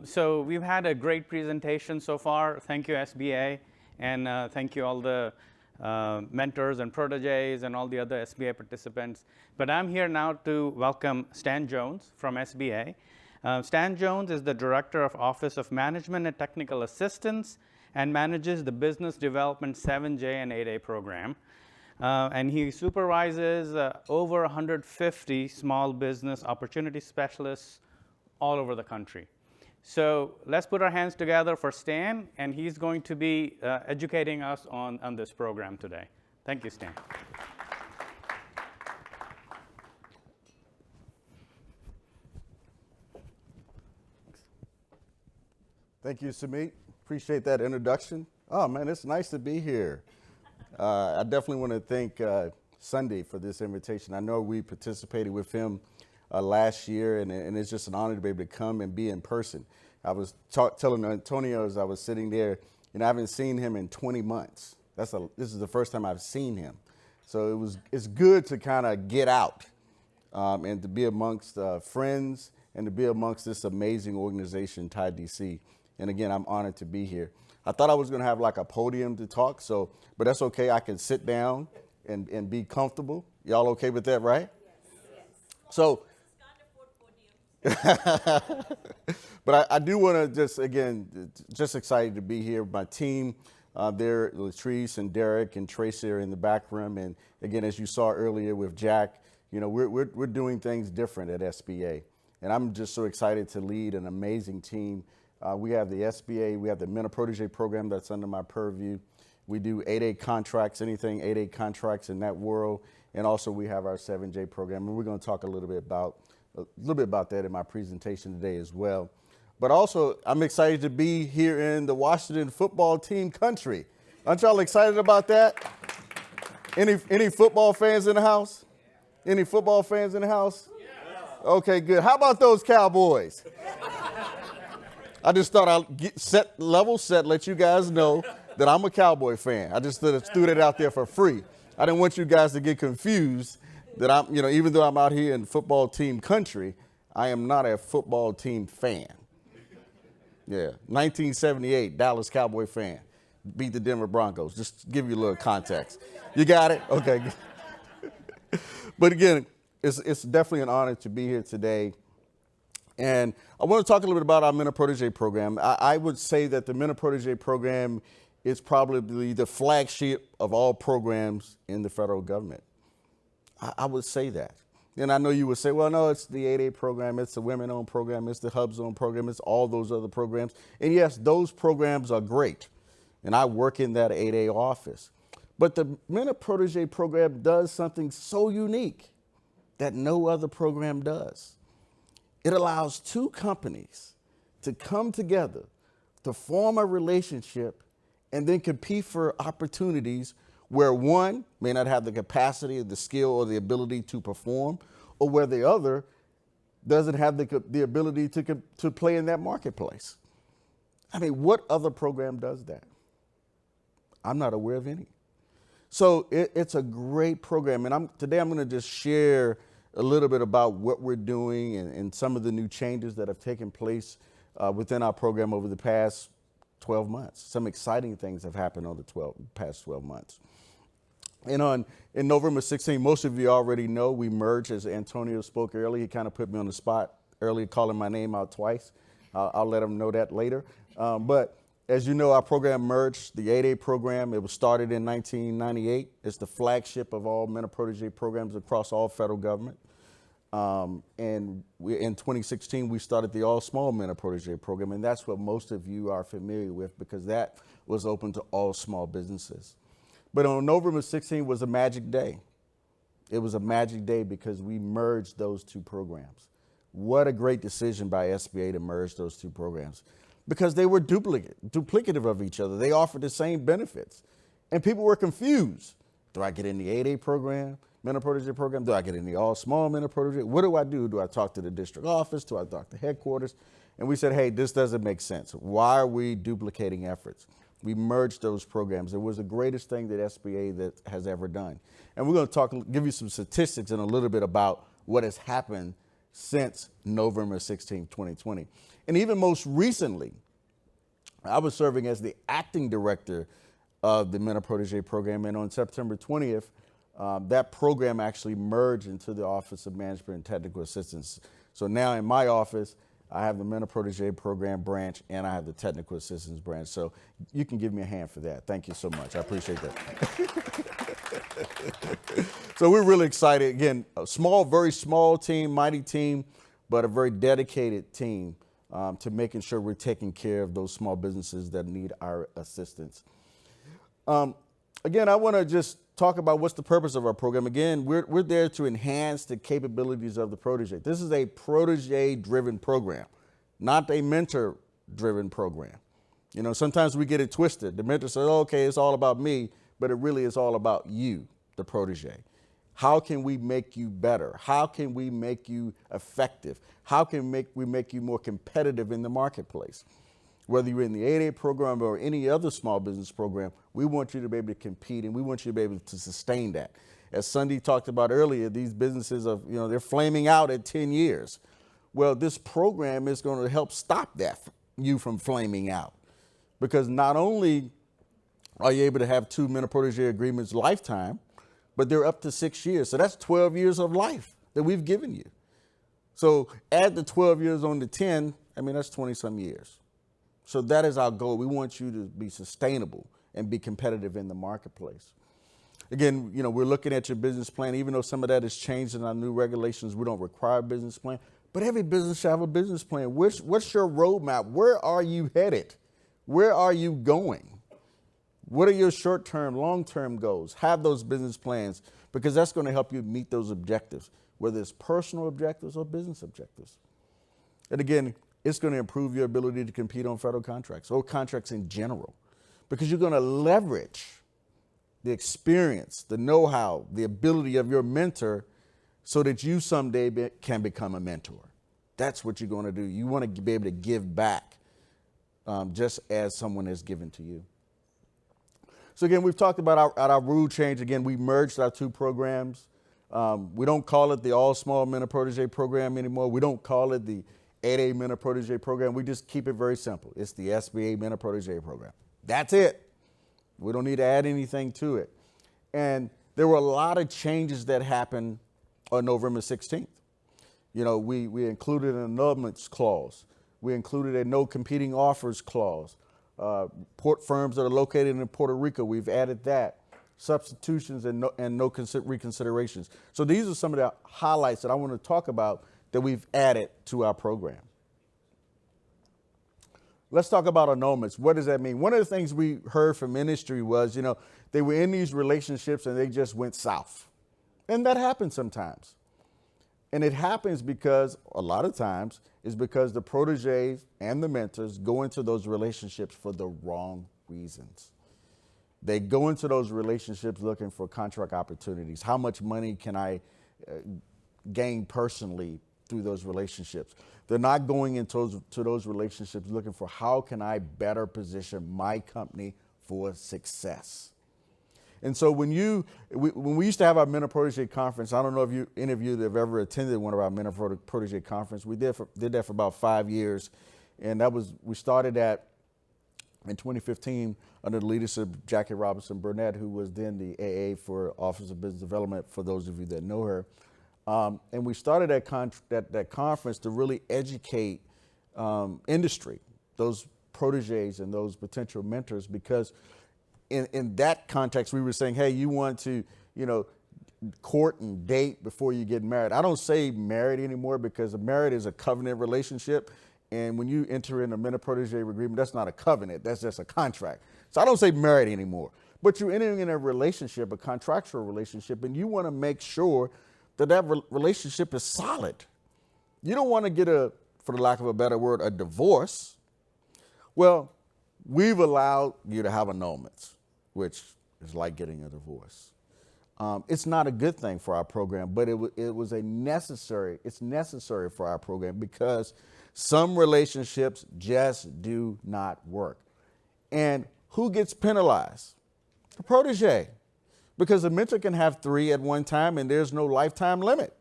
So we've had a great presentation so far. Thank you, SBA, and thank you all the mentors and proteges and all the other SBA participants. But I'm here now to welcome Stan Jones from SBA. Stan Jones is the Director of Office of Management and Technical Assistance and manages the Business Development 7J and 8A program. And he supervises over 150 small business opportunity specialists all over the country. So let's put our hands together for Stan, and he's going to be educating us on this program today. Thank you, Stan. Thank you, Sumit. Appreciate that introduction. Oh, man, it's nice to be here. I definitely want to thank Sunday for this invitation. I know we participated with him last year, and it's just an honor to be able to come and be in person. I was telling Antonio as I was sitting there, I haven't seen him in 20 months. This is the first time I've seen him. So it's good to kind of get out and to be amongst friends and to be amongst this amazing organization, Tide DC. And again, I'm honored to be here. I thought I was going to have like a podium to talk, but that's okay. I can sit down and be comfortable. Y'all okay with that, right? Yes. So. But I do want to just excited to be here. My team there, Latrice and Derek and Tracy are in the back room. And again, as you saw earlier with Jack, we're doing things different at SBA. And I'm just so excited to lead an amazing team. We have the SBA, we have the Mentor-Protege program that's under my purview. We do 8A contracts, anything 8A contracts in that world. And also we have our 7J program. And we're going to talk a little bit about that in my presentation today as well. But also, I'm excited to be here in the Washington football team country. Aren't y'all excited about that? Any football fans in the house? Any football fans in the house? Okay, good. How about those Cowboys? I just thought I'd level set, let you guys know that I'm a Cowboy fan. I just threw that out there for free. I didn't want you guys to get confused that I'm, even though I'm out here in football team country, I am not a football team fan. Yeah, 1978, Dallas Cowboy fan, beat the Denver Broncos. Just to give you a little context. You got it? Okay. But again, it's definitely an honor to be here today. And I want to talk a little bit about our Mentor-Protege program. I would say that the Mentor-Protege program is probably the flagship of all programs in the federal government. I would say that. And I know you would say, well, no, it's the 8A program, it's the women-owned program, it's the Hubs-owned program, it's all those other programs. And yes, those programs are great. And I work in that 8A office. But the Mentor-Protege program does something so unique that no other program does. It allows two companies to come together to form a relationship and then compete for opportunities where one may not have the capacity, the skill, or the ability to perform, or where the other doesn't have the ability to play in that marketplace. I mean, what other program does that? I'm not aware of any. So it's a great program, and today I'm going to just share a little bit about what we're doing and some of the new changes that have taken place within our program over the past 12 months. Some exciting things have happened on the past 12 months. And in November 16, most of you already know, we merged, as Antonio spoke earlier. He kind of put me on the spot earlier, calling my name out twice. I'll let him know that later. But as you know, our program merged, the 8A program. It was started in 1998. It's the flagship of all Mentor-Protege programs across all federal government. And in 2016, we started the all-small Mentor-Protege program, and that's what most of you are familiar with because that was open to all small businesses. But on November 16 was a magic day. It was a magic day because we merged those two programs. What a great decision by SBA to merge those two programs because they were duplicative of each other. They offered the same benefits. And people were confused. Do I get in the 8A program, Mentor-Protege program? Do I get in the all-small Mentor-Protege? What do I do? Do I talk to the district office? Do I talk to headquarters? And we said, hey, this doesn't make sense. Why are we duplicating efforts? We merged those programs. It was the greatest thing that SBA that has ever done. And we're going to give you some statistics in a little bit about what has happened since November 16, 2020. And even most recently, I was serving as the acting director of the Mentor-Protege Program, and on September 20th, that program actually merged into the Office of Management and Technical Assistance. So now in my office, I have the Mentor-Protege Program branch and I have the Technical Assistance branch. So you can give me a hand for that. Thank you so much. I appreciate that. So we're really excited. Again, a small, very small team, mighty team, but a very dedicated team to making sure we're taking care of those small businesses that need our assistance. Again, I want to just talk about what's the purpose of our program. Again, we're there to enhance the capabilities of the protege. This is a protege-driven program, not a mentor-driven program. You know, sometimes we get it twisted. The mentor says, oh, okay, it's all about me, but it really is all about you, the protege. How can we make you better? How can we make you effective? How can we make you more competitive in the marketplace? Whether you're in the 8A program or any other small business program, we want you to be able to compete and we want you to be able to sustain that. As Sunday talked about earlier, these businesses they're flaming out at 10 years. Well, this program is going to help stop you from flaming out, because not only are you able to have 2 Mentor-Protege agreements lifetime, but they're up to 6 years. So that's 12 years of life that we've given you. So add the 12 years on the 10, that's 20 some years. So that is our goal. We want you to be sustainable and be competitive in the marketplace. Again, we're looking at your business plan. Even though some of that has changed in our new regulations, we don't require a business plan. But every business should have a business plan. What's your roadmap? Where are you headed? Where are you going? What are your short-term, long-term goals? Have those business plans, because that's going to help you meet those objectives, whether it's personal objectives or business objectives. And again, it's going to improve your ability to compete on federal contracts or contracts in general, because you're going to leverage the experience, the know-how, the ability of your mentor so that you someday can become a mentor. That's what you're going to do. You want to be able to give back just as someone has given to you. So again, we've talked about our rule change. Again, we merged our 2 programs. We don't call it the All Small Mentor-Protege Program anymore. We don't call it the 8A Mentor-Protege Program. We just keep it very simple. It's the SBA Mentor-Protege Program. That's it. We don't need to add anything to it. And there were a lot of changes that happened on November 16th. We included an annulments clause. We included a no competing offers clause. Port firms that are located in Puerto Rico, we've added that. Substitutions and no reconsiderations. So these are some of the highlights that I want to talk about that we've added to our program. Let's talk about annulments. What does that mean? One of the things we heard from industry was, they were in these relationships and they just went south. And that happens sometimes. And it happens because, a lot of times, is because the proteges and the mentors go into those relationships for the wrong reasons. They go into those relationships looking for contract opportunities. How much money can I gain personally through those relationships? They're not going into those relationships looking for how can I better position my company for success. And so when we used to have our Mentor-Protege conference, I don't know if any of you that have ever attended one of our Mentor-Protege conference. We did that for about 5 years, and we started that in 2015 under the leadership of Jackie Robinson Burnett, who was then the AA for Office of Business Development, for those of you that know her. And we started that conference to really educate industry, those proteges and those potential mentors, because in that context, we were saying, hey, you want to, court and date before you get married. I don't say married anymore, because a marriage is a covenant relationship. And when you enter in a Mentor-Protege agreement, that's not a covenant, that's just a contract. So I don't say married anymore, but you're entering in a relationship, a contractual relationship, and you want to make sure that relationship is solid. You don't want to get for the lack of a better word, a divorce. Well, we've allowed you to have annulments, which is like getting a divorce. It's not a good thing for our program, but it's necessary for our program, because some relationships just do not work. And who gets penalized? The protege, because a mentor can have 3 at one time and there's no lifetime limit.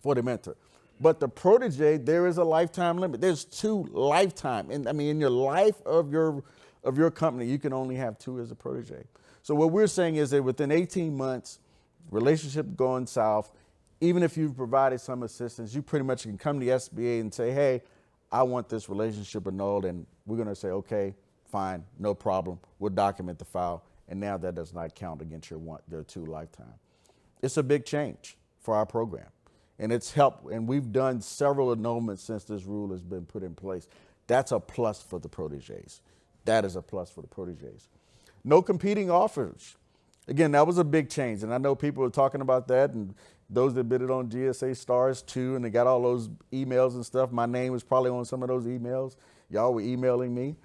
for the mentor. But the protege, there is a lifetime limit. There's 2 lifetime. And I mean, in your life of your company, you can only have 2 as a protege. So what we're saying is that within 18 months, relationship going south, even if you've provided some assistance, you pretty much can come to the SBA and say, hey, I want this relationship annulled. And we're going to say, okay, fine, no problem. We'll document the file. And now that does not count against your 2 lifetime. It's a big change for our program. And it's helped, and we've done several annulments since this rule has been put in place. That's a plus for the proteges. That is a plus for the proteges. No competing offers. Again, that was a big change, and I know people are talking about that, and those that bid it on GSA Stars too, and they got all those emails and stuff. My name was probably on some of those emails. Y'all were emailing me.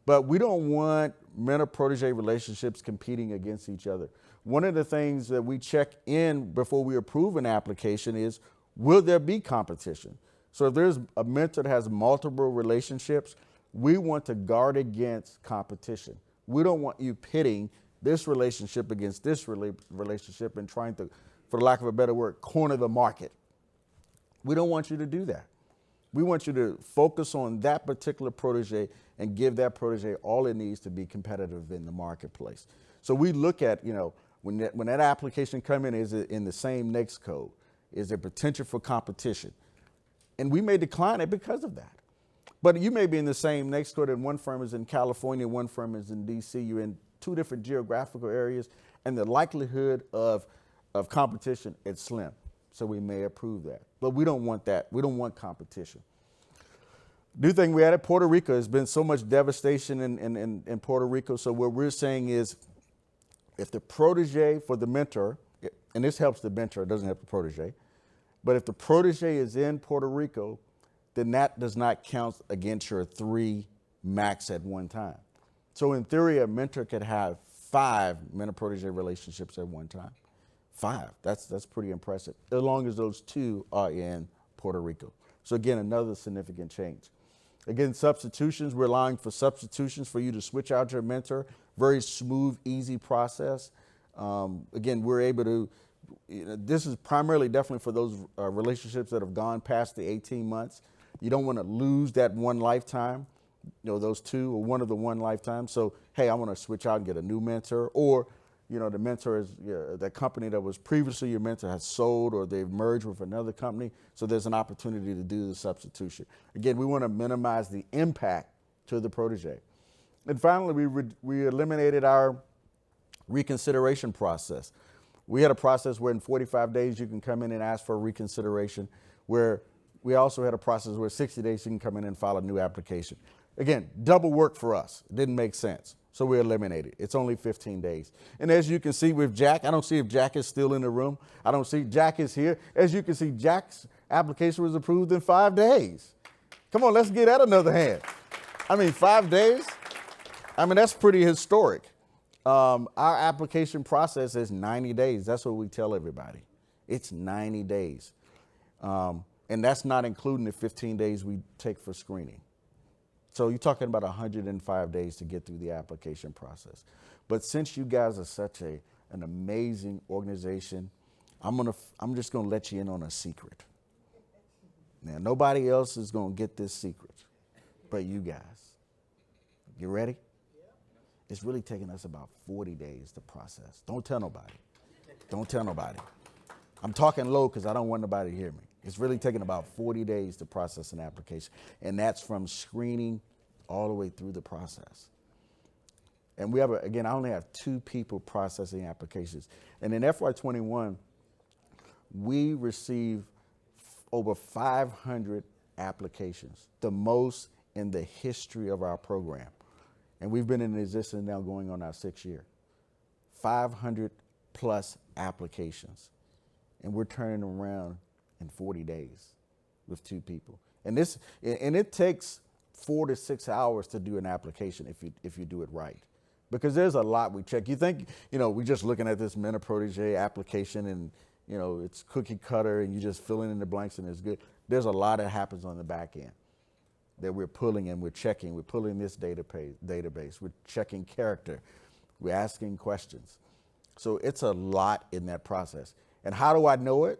But we don't want mentor-protege relationships competing against each other. One of the things that we check in before we approve an application is, will there be competition? So if there's a mentor that has multiple relationships, we want to guard against competition. We don't want you pitting this relationship against this relationship and trying to, for lack of a better word, corner the market. We don't want you to do that. We want you to focus on that particular protege and give that protege all it needs to be competitive in the marketplace. So we look at, when that application comes in, is it in the same NAICS code? Is there potential for competition? And we may decline it because of that. But you may be in the same NAICS code, and one firm is in California, one firm is in DC. You're in 2 different geographical areas, and the likelihood of competition is slim. So we may approve that. But we don't want that. We don't want competition. New thing we added, Puerto Rico. Has been so much devastation in Puerto Rico. So what we're saying is, if the protege for the mentor, and this helps the mentor, it doesn't help the protege, but if the protege is in Puerto Rico, then that does not count against your 3 max at one time. So in theory, a mentor could have 5 mentor-protege relationships at one time. 5, that's pretty impressive, as long as those 2 are in Puerto Rico. So again, another significant change. Again, substitutions, we're allowing for substitutions for you to switch out your mentor. Very smooth, easy process. Again, we're able to, this is primarily definitely for those relationships that have gone past the 18 months. You don't want to lose that 1 lifetime, those 2 or one of the 1 lifetime. So, hey, I want to switch out and get a new mentor, or, the mentor is, that company that was previously your mentor has sold, or they've merged with another company. So there's an opportunity to do the substitution. Again, we want to minimize the impact to the protege. And finally, we eliminated our reconsideration process. We had a process where in 45 days you can come in and ask for a reconsideration, where we also had a process where 60 days you can come in and file a new application. Again, double work for us. It didn't make sense. So we eliminated it. It's only 15 days. And as you can see with Jack, I don't see if Jack is still in the room. I don't see Jack is here. As you can see, Jack's application was approved in 5 days. Come on, let's give that another hand. 5 days? That's pretty historic. Our application process is 90 days. That's what we tell everybody. It's 90 days. And that's not including the 15 days we take for screening. So you're talking about 105 days to get through the application process. But since you guys are such an amazing organization, I'm just gonna let you in on a secret. Now, nobody else is gonna get this secret but you guys. You ready? It's really taking us about 40 days to process. Don't tell nobody. Don't tell nobody. I'm talking low because I don't want nobody to hear me. It's really taking about 40 days to process an application. And that's from screening all the way through the process. And we have, again, I only have 2 people processing applications. And in FY21, we received over 500 applications, the most in the history of our program. And we've been in existence now going on our 6th year. 500 plus applications. And we're turning around in 40 days with 2 people. And it takes 4 to 6 hours to do an application if you do it right. Because there's a lot we check. You think, we're just looking at this Mentor-Protege application and, it's cookie cutter and you just filling in the blanks and it's good. There's a lot that happens on the back end that we're pulling and we're checking. We're pulling this database. We're checking character. We're asking questions. So it's a lot in that process. And how do I know it?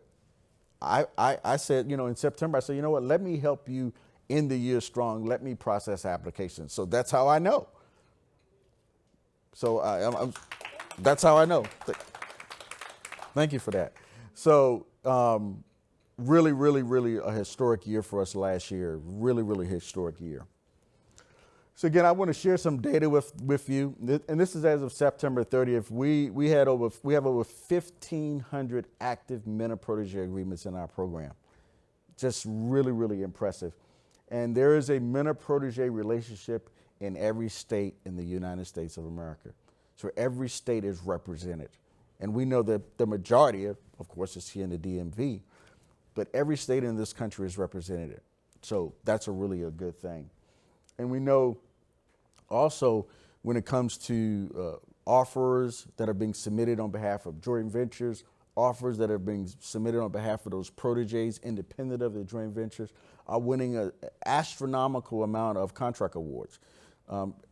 I said, in September, I said, you know what, let me help you end the year strong. Let me process applications. So that's how I know. So that's how I know. Thank you for that. So really, really, really a historic year for us last year. Really, really historic year. So again, I want to share some data with you, and this is as of September 30th. We have over 1,500 active Mentor-Protege agreements in our program. Just really, really impressive. And there is a Mentor-Protege relationship in every state in the United States of America. So every state is represented. And we know that the majority, of course, is here in the DMV, but every state in this country is represented. So that's really a good thing. And we know also when it comes to offers that are being submitted on behalf of joint ventures, offers that are being submitted on behalf of those proteges independent of the joint ventures, are winning an astronomical amount of contract awards.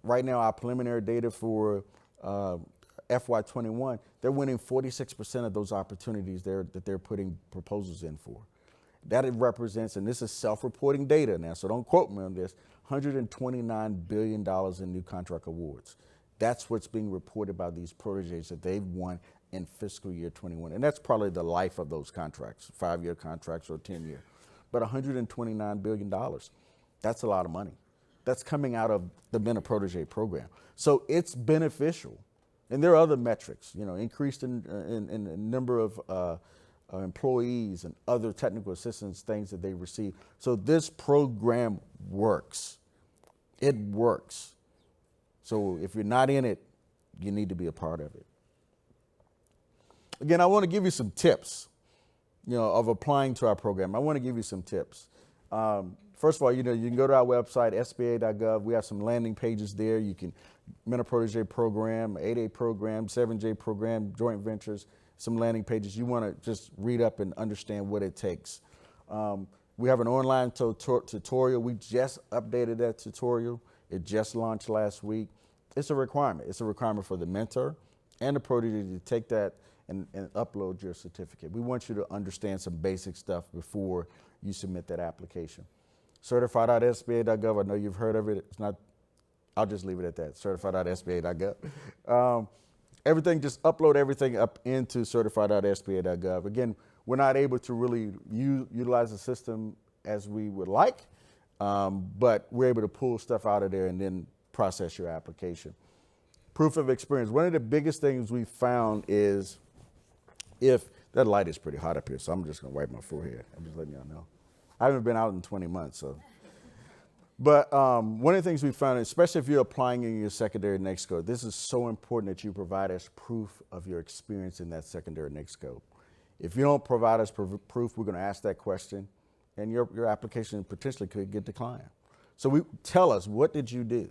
Right now, our preliminary data for FY21, they're winning 46% of those opportunities that they're putting proposals in for. That it represents, and this is self-reporting data now, so don't quote me on this, $129 billion in new contract awards. That's what's being reported by these proteges that they've won in fiscal year 21. And that's probably the life of those contracts, 5-year contracts or 10-year. But $129 billion, that's a lot of money. That's coming out of the Mentor-Protege program. So it's beneficial. And there are other metrics, increased in number of employees and other technical assistance things that they receive. So this program works. It works. So if you're not in it, you need to be a part of it. Again, I want to give you some tips, of applying to our program. I want to give you some tips. First of all, you can go to our website, SBA.gov. We have some landing pages there. You can Mentor-Protege program, 8A program, 7J program, joint ventures, some landing pages. You want to just read up and understand what it takes. We have an online tutorial. We just updated that tutorial. It just launched last week. It's a requirement. It's a requirement for the mentor and the protege to take that and upload your certificate. We want you to understand some basic stuff before you submit that application. Certified.sba.gov, I know you've heard of it. It's not, I'll just leave it at that, certified.sba.gov. Everything, just upload everything up into certified.sba.gov. Again, we're not able to really utilize the system as we would like, but we're able to pull stuff out of there and then process your application. Proof of experience. One of the biggest things we found is if that light is pretty hot up here, so I'm just gonna wipe my forehead. I'm just letting y'all know. I haven't been out in 20 months, so. But one of the things we found, especially if you're applying in your secondary NAICS code, this is so important that you provide us proof of your experience in that secondary NAICS code. If you don't provide us proof, we're going to ask that question, and your application potentially could get declined. So tell us, what did you do?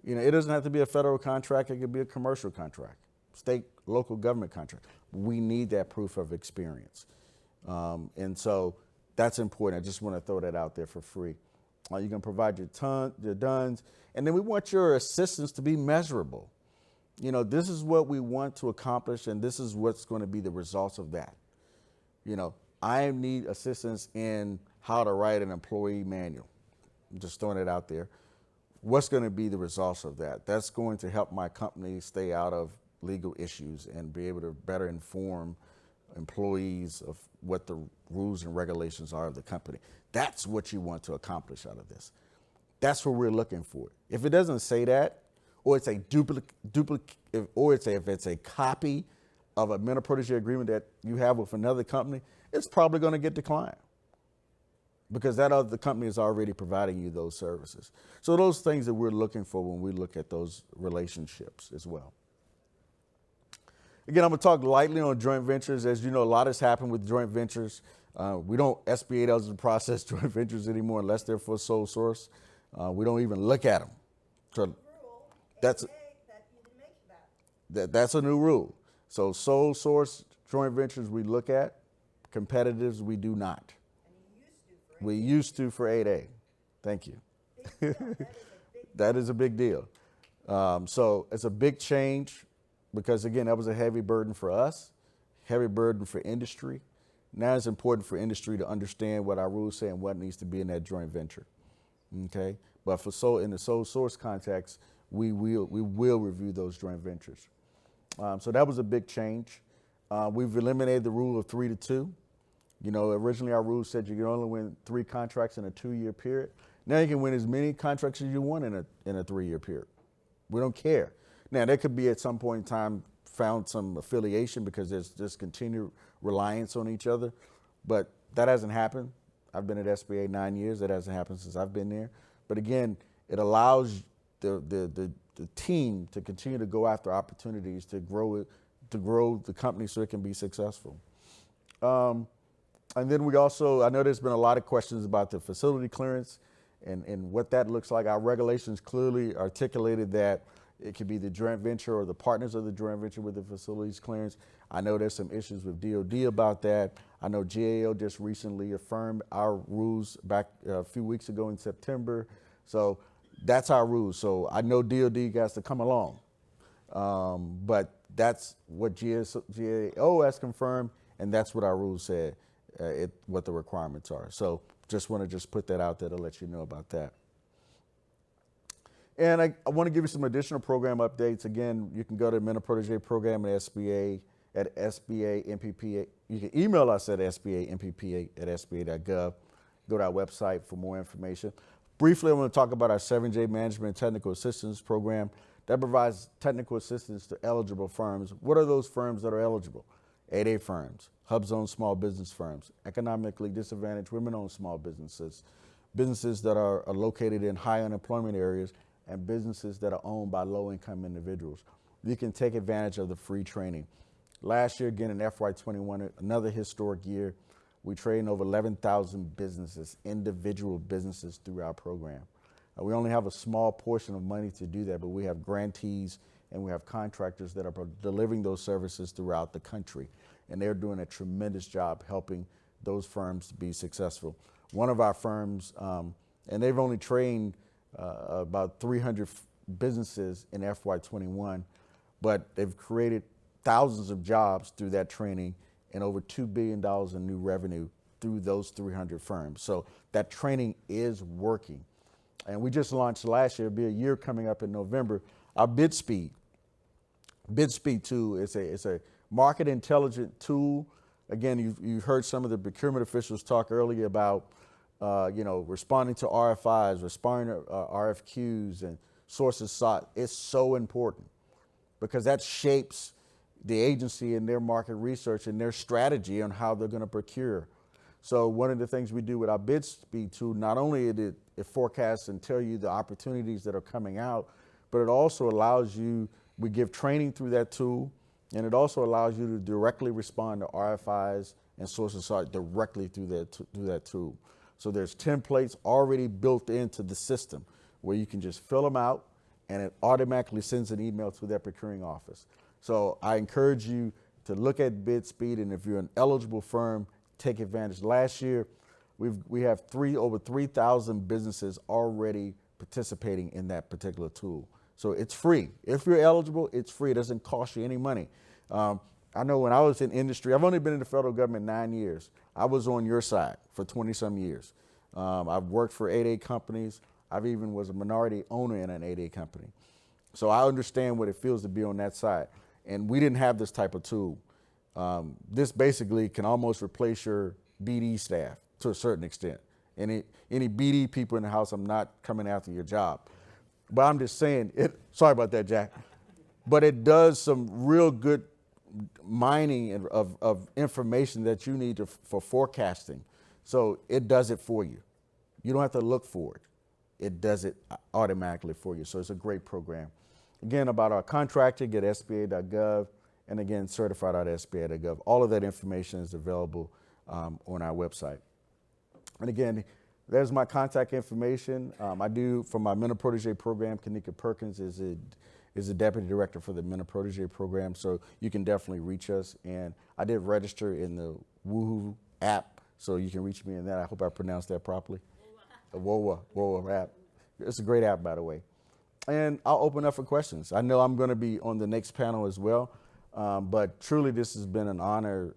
It doesn't have to be a federal contract. It could be a commercial contract, state, local government contract. We need that proof of experience. And so that's important. I just want to throw that out there for free. You can provide your DUNS, and then we want your assistance to be measurable. This is what we want to accomplish, and this is what's going to be the results of that. I need assistance in how to write an employee manual. I'm just throwing it out there. What's going to be the results of that? That's going to help my company stay out of legal issues and be able to better inform employees of what the rules and regulations are of the company. That's what you want to accomplish out of this. That's what we're looking for. If it doesn't say that, or it's a if it's a copy of a Mentor-Protege agreement that you have with another company, it's probably going to get declined because that other company is already providing you those services. So those things that we're looking for when we look at those relationships as well. Again, I'm going to talk lightly on joint ventures. As you know, a lot has happened with joint ventures. SBA doesn't process joint ventures anymore unless they're for sole source. We don't even look at them. So that's a new rule. So sole source joint ventures we look at, competitives we do not. We used to for 8A. Thank you. That is a big deal. So it's a big change because, again, that was a heavy burden for us, heavy burden for industry, Now it's important for industry to understand what our rules say and what needs to be in that joint venture. Okay, but in the sole source context, we will review those joint ventures. So that was a big change. We've eliminated the rule of 3 to 2. You know, originally our rule said you can only win 3 contracts in a 2-year period. Now you can win as many contracts as you want in a 3-year period. We don't care. Now there could be at some point in time found some affiliation because there's just continued reliance on each other, but that hasn't happened. I've been at SBA 9 years. That hasn't happened since I've been there. But again, it allows the team to continue to go after opportunities to grow the company so it can be successful. And then we also, I know there's been a lot of questions about the facility clearance and what that looks like. Our regulations clearly articulated that it could be the joint venture or the partners of the joint venture with the facilities clearance. I know there's some issues with DOD about that. I know GAO just recently affirmed our rules back a few weeks ago in September. So that's our rules. So I know DOD has to come along. But that's what GAO has confirmed, and that's what our rules said, what the requirements are. So just want to put that out there to let you know about that. And I want to give you some additional program updates. Again, you can go to Mentor-Protege Program at SBA, at SBA MPP. You can email us at SBA@sba.gov. Go to our website for more information. Briefly, I want to talk about our 7J Management and Technical Assistance Program that provides technical assistance to eligible firms. What are those firms that are eligible? 8A firms, HUB-zone small business firms, economically disadvantaged women-owned small businesses, businesses that are located in high unemployment areas, and businesses that are owned by low-income individuals. You can take advantage of the free training. Last year, again in FY21, another historic year, we trained over 11,000 businesses, individual businesses through our program. We only have a small portion of money to do that, but we have grantees and we have contractors that are delivering those services throughout the country. And they're doing a tremendous job helping those firms to be successful. One of our firms, and they've only trained about 300 businesses in FY21, but they've created thousands of jobs through that training and over $2 billion in new revenue through those 300 firms. So that training is working. And we just launched last year, it'll be a year coming up in November, our Bid Speed. Bid Speed 2 is a market intelligent tool. Again, you've heard some of the procurement officials talk earlier about responding to RFIs, responding to RFQs and sources sought. It's so important because that shapes the agency and their market research and their strategy on how they're going to procure. So one of the things we do with our Bid Speed tool, not only it forecasts and tell you the opportunities that are coming out, but it also allows you, we give training through that tool, and it also allows you to directly respond to RFIs and sources sought directly through that tool. So there's templates already built into the system where you can just fill them out and it automatically sends an email to their procuring office. So I encourage you to look at Bid Speed, and if you're an eligible firm, take advantage. Last year, we have over 3,000 businesses already participating in that particular tool. So it's free. If you're eligible, it's free. It doesn't cost you any money. I know when I was in industry, I've only been in the federal government 9 years. I was on your side for 20 some years. I've worked for 8A companies. I've even was a minority owner in an 8A company. So I understand what it feels to be on that side. And we didn't have this type of tool. This basically can almost replace your BD staff to a certain extent. Any BD people in the house, I'm not coming after your job. But I'm just saying, sorry about that, Jack. But it does some real good mining of information that you need for forecasting. So it does it for you. You don't have to look for it. It does it automatically for you. So it's a great program. Again, about our contracting, get SBA.gov, and again, certified.sba.gov. All of that information is available on our website. And again, there's my contact information. I do, for my Mentor-Protege program, Kanika Perkins is the deputy director for the Mentor-Protege program, so you can definitely reach us. And I did register in the Woohoo app, so you can reach me in that. I hope I pronounced that properly. The WOA app. It's a great app, by the way. And I'll open up for questions. I know I'm going to be on the next panel as well. But truly, this has been an honor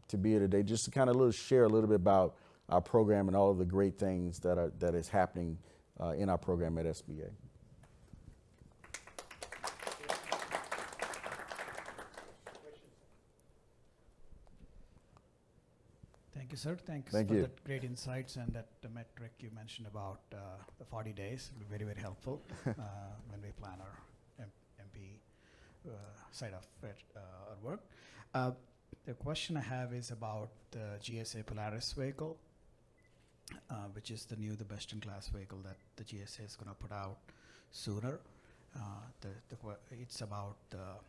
to be here today, just to kind of share a little bit about our program and all of the great things that is happening in our program at SBA. Thank you, sir. Thanks Thank for you. that great insights and that metric you mentioned about the 40 days. It'll be very, very helpful when we plan our MP side of it, our work. The question I have is about the GSA Polaris vehicle, which is the best-in-class vehicle that the GSA is going to put out sooner. It's about the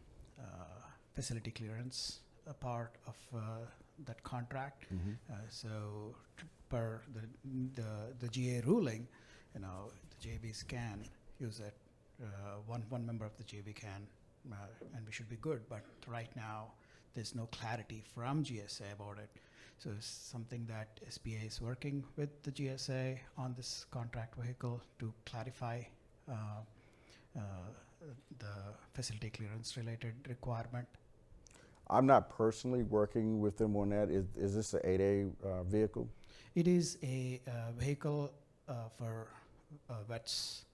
facility clearance part of that contract. So per the GA ruling, the JVs can use it. One member of the JV can, and we should be good. But right now, there's no clarity from GSA about it. So it's something that SBA is working with the GSA on this contract vehicle to clarify the facility clearance related requirement. I'm not personally working with them on that. Is this an 8A vehicle? It is a vehicle for vets,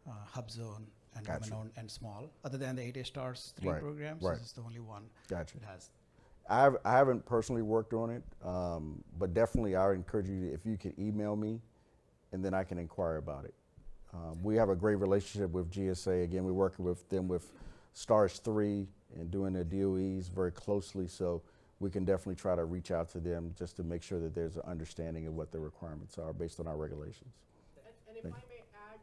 hub zone, and Gotcha. women-owned and small. Other than the 8A Stars 3 Right, programs, right. this is the only one Gotcha. that has. I haven't personally worked on it, but definitely I would encourage you, if you could email me, and then I can inquire about it. We have a great relationship with GSA. Again, we work with them with Stars 3 and doing their DOEs very closely, so we can definitely try to reach out to them just to make sure that there's an understanding of what the requirements are based on our regulations. And if I may add,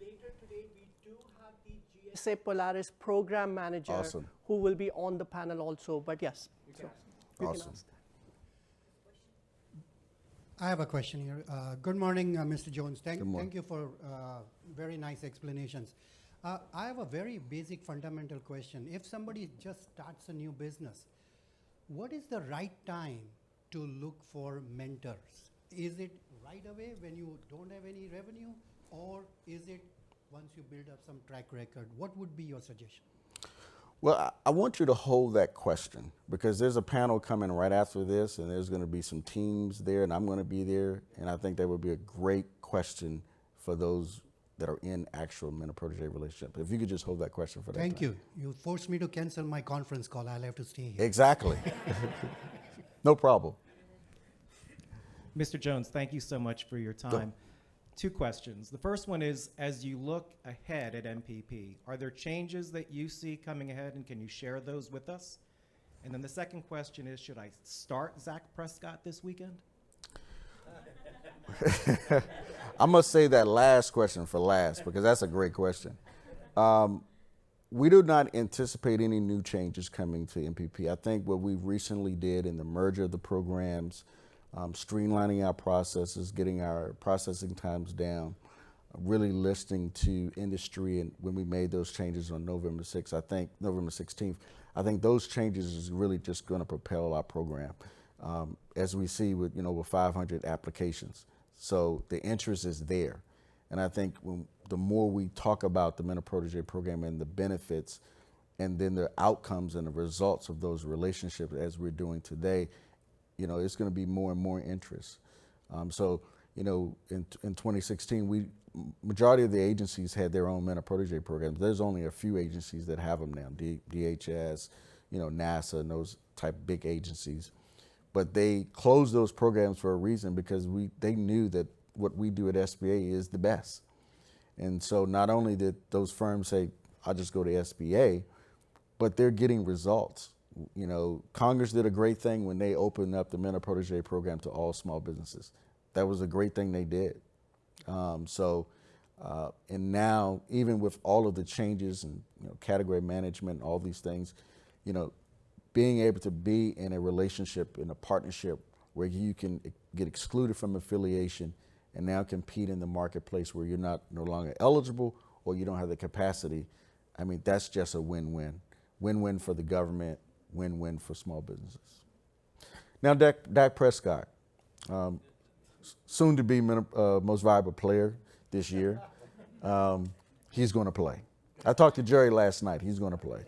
later today we do have the GSA Polaris program manager Awesome. who will be on the panel also. But yes, you can Awesome. ask that. I have a question here. Good morning, Mr. Jones. Good morning. Thank you for very nice explanations. I have a very basic fundamental question. If somebody just starts a new business, what is the right time to look for mentors? Is it right away when you don't have any revenue, or is it once you build up some track record? What would be your suggestion? Well, I want you to hold that question, because there's a panel coming right after this, and there's going to be some teams there, and I'm going to be there, and I think that would be a great question for those that are in actual mentor-protege relationship. If you could just hold that question for that Thank time. you. You forced me to cancel my conference call. I'll have to stay here. Exactly. No problem. Mr. Jones, thank you so much for your time. 2 questions. The first one is, as you look ahead at MPP, are there changes that you see coming ahead, and can you share those with us? And then the second question is, should I start Zach Prescott this weekend? I must say that last question for last, because that's a great question. We do not anticipate any new changes coming to MPP. I think what we recently did in the merger of the programs, streamlining our processes, getting our processing times down, really listening to industry, and when we made those changes on November 6th, I think November 16th, I think those changes is really just going to propel our program. As we see with, with 500 applications. So the interest is there. And I think the more we talk about the Mentor-Protege program and the benefits, and then the outcomes and the results of those relationships as we're doing today, it's going to be more and more interest. In 2016, majority of the agencies had their own Mentor-Protege programs. There's only a few agencies that have them now, DHS, NASA, and those type big agencies. But they closed those programs for a reason, because they knew that what we do at SBA is the best. And so not only did those firms say, I'll just go to SBA, but they're getting results. Congress did a great thing when they opened up the Mentor-Protege program to all small businesses. That was a great thing they did. And now, even with all of the changes and category management and all these things, being able to be in a relationship, in a partnership where you can get excluded from affiliation and now compete in the marketplace where you're no longer eligible or you don't have the capacity, I mean, that's just a win-win. Win-win for the government, win-win for small businesses. Now, Dak Prescott, soon to be most valuable player this year. He's going to play. I talked to Jerry last night. He's going to play.